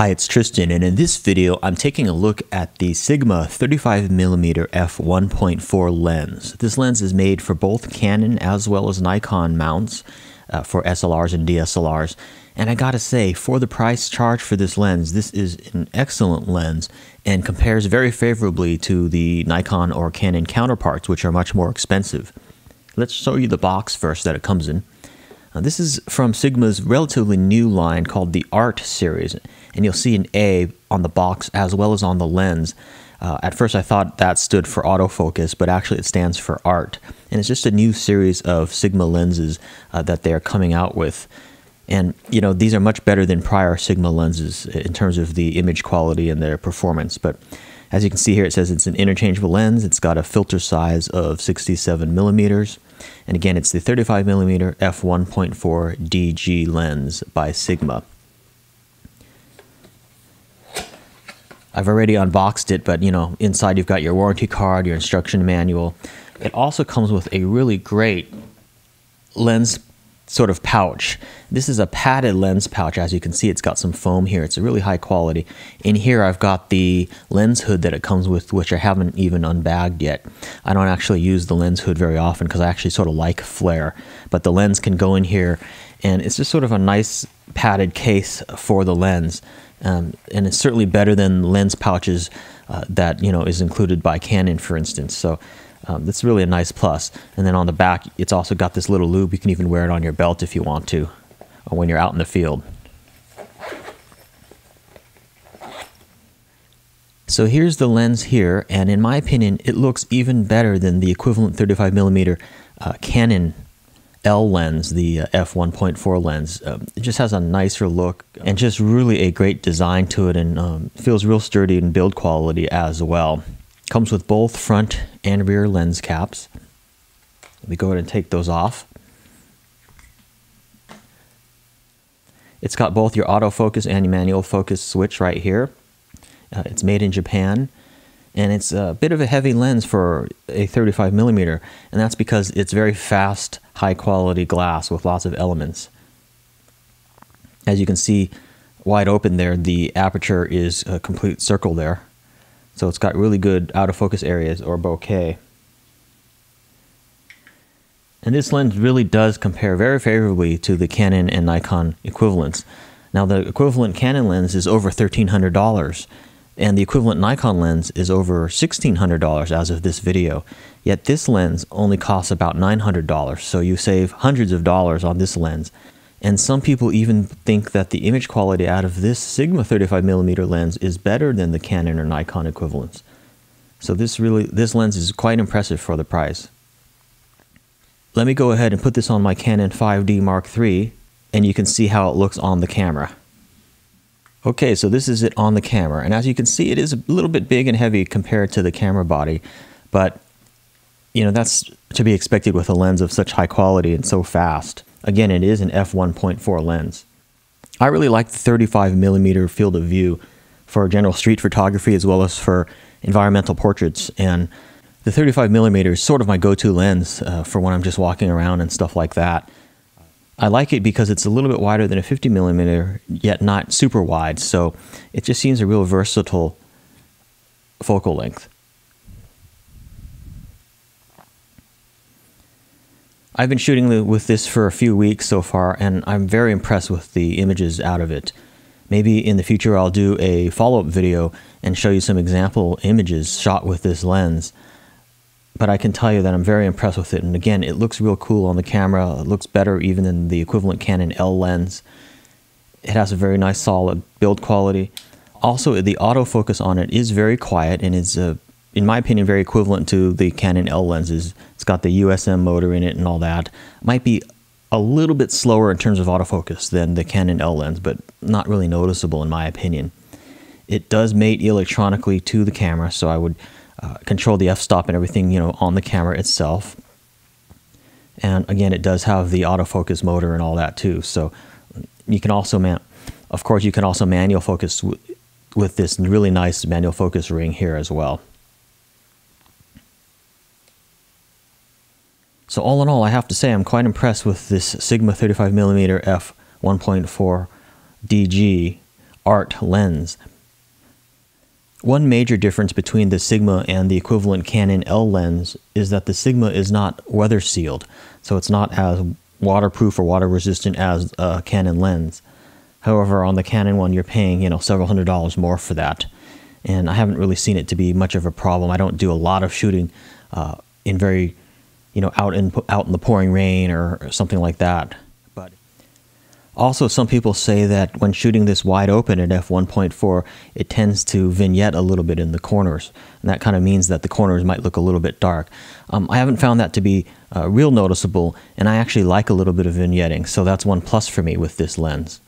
Hi, it's Tristan, and in this video, I'm taking a look at the Sigma 35mm f1.4 lens. This lens is made for both Canon as well as Nikon mounts for SLRs and DSLRs. And I gotta say, for the price charged for this lens, this is an excellent lens and compares very favorably to the Nikon or Canon counterparts, which are much more expensive. Let's show you the box first that it comes in. This is from Sigma's relatively new line called the Art series, and you'll see an A on the box as well as on the lens. At first I thought that stood for autofocus, but actually it stands for Art. And it's just a new series of Sigma lenses that they are coming out with. And, you know, these are much better than prior Sigma lenses in terms of the image quality and their performance. But as you can see here, it says it's an interchangeable lens. It's got a filter size of 67 millimeters. And again, it's the 35mm f1.4 DG lens by Sigma. I've already unboxed it, but you know, inside you've got your warranty card, your instruction manual. It also comes with a really great lens sort of pouch. This is a padded lens pouch. As you can see, it's got some foam here. It's a really high quality. In here, I've got the lens hood that it comes with, which I haven't even unbagged yet. I don't actually use the lens hood very often because I actually sort of like flare. But the lens can go in here, and it's just sort of a nice padded case for the lens. And it's certainly better than lens pouches that, you know, is included by Canon, for instance. So that's really a nice plus. And then on the back, it's also got this little lube. You can even wear it on your belt if you want to, or when you're out in the field. So here's the lens here, and in my opinion, it looks even better than the equivalent 35mm Canon L lens, the f1.4 lens. It just has a nicer look and just really a great design to it, and feels real sturdy in build quality as well. Comes with both front and rear lens caps. Let me go ahead and take those off. It's got both your autofocus and your manual focus switch right here. It's made in Japan, and it's a bit of a heavy lens for a 35mm, and that's because it's very fast, high quality glass with lots of elements. As you can see wide open there, the aperture is a complete circle there. So it's got really good out of focus areas, or bokeh. And this lens really does compare very favorably to the Canon and Nikon equivalents. Now the equivalent Canon lens is over $1,300, and the equivalent Nikon lens is over $1,600 as of this video. Yet this lens only costs about $900, so you save hundreds of dollars on this lens. And some people even think that the image quality out of this Sigma 35mm lens is better than the Canon or Nikon equivalents. So this lens is quite impressive for the price. Let me go ahead and put this on my Canon 5D Mark III, and you can see how it looks on the camera. Okay, so this is it on the camera, and as you can see, it is a little bit big and heavy compared to the camera body, but you know, that's to be expected with a lens of such high quality and so fast. Again, it is an f1.4 lens. I really like the 35mm field of view for general street photography as well as for environmental portraits, and the 35mm is sort of my go-to lens for when I'm just walking around and stuff like that. I like it because it's a little bit wider than a 50mm, yet not super wide, so it just seems a real versatile focal length. I've been shooting with this for a few weeks so far, and I'm very impressed with the images out of it. Maybe in the future I'll do a follow-up video and show you some example images shot with this lens. But I can tell you that I'm very impressed with it, and again, it looks real cool on the camera. It looks better even than the equivalent Canon L lens. It has a very nice solid build quality. Also, the autofocus on it is very quiet and is in my opinion, very equivalent to the Canon L lenses. It's got the USM motor in it and all that. Might be a little bit slower in terms of autofocus than the Canon L lens, but not really noticeable in my opinion. It does mate electronically to the camera, so I would control the f-stop and everything, you know, on the camera itself. And again, it does have the autofocus motor and all that too. So you can also, of course, you can also manual focus with this really nice manual focus ring here as well. So all in all, I have to say I'm quite impressed with this Sigma 35mm f1.4 DG art lens. One major difference between the Sigma and the equivalent Canon L lens is that the Sigma is not weather sealed, so it's not as waterproof or water resistant as a Canon lens. However, on the Canon one, you're paying, several $100s more for that. And I haven't really seen it to be much of a problem. I don't do a lot of shooting in very, out in the pouring rain or something like that. But also, some people say that when shooting this wide open at f1.4, it tends to vignette a little bit in the corners. And that kind of means that the corners might look a little bit dark. I haven't found that to be real noticeable, and I actually like a little bit of vignetting, so that's one plus for me with this lens.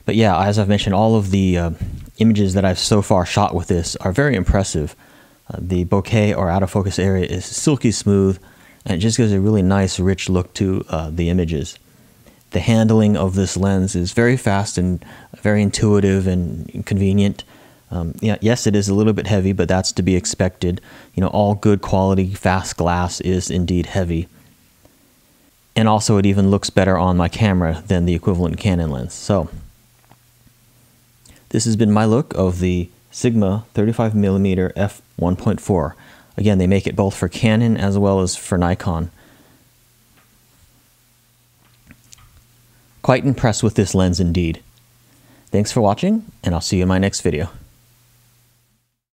But yeah, as I've mentioned, all of the images that I've so far shot with this are very impressive. The bokeh or out of focus area is silky smooth, and it just gives a really nice, rich look to the images. The handling of this lens is very fast and very intuitive and convenient. Yes, it is a little bit heavy, but that's to be expected. All good quality fast glass is indeed heavy. And also, it even looks better on my camera than the equivalent Canon lens. So, this has been my look of the Sigma 35mm f1.4. Again, they make it both for Canon as well as for Nikon. Quite impressed with this lens indeed. Thanks for watching, and I'll see you in my next video.